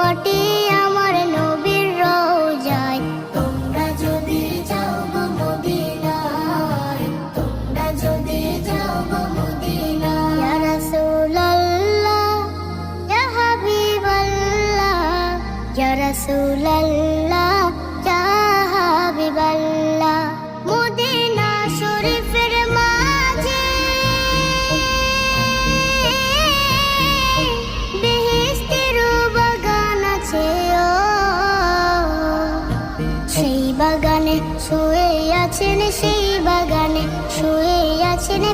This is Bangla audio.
মাটি আমার নবীর রওজায়। তোমরা যদি যাও গো মদিনায়, তোমরা যদি যাও গো মদিনায়। ইয়া রাসূলুল্লাহ ইয়া হাবিবাল্লাহ, ইয়া রাসূলুল্লাহ ইয়া হাবিবাল্লাহ। মদিনা শরীফের মাঝে বেহেশতের বাগান আছে, সেই বাগানে শুয়ে আছেন, সেই বাগানে শুয়ে আছেন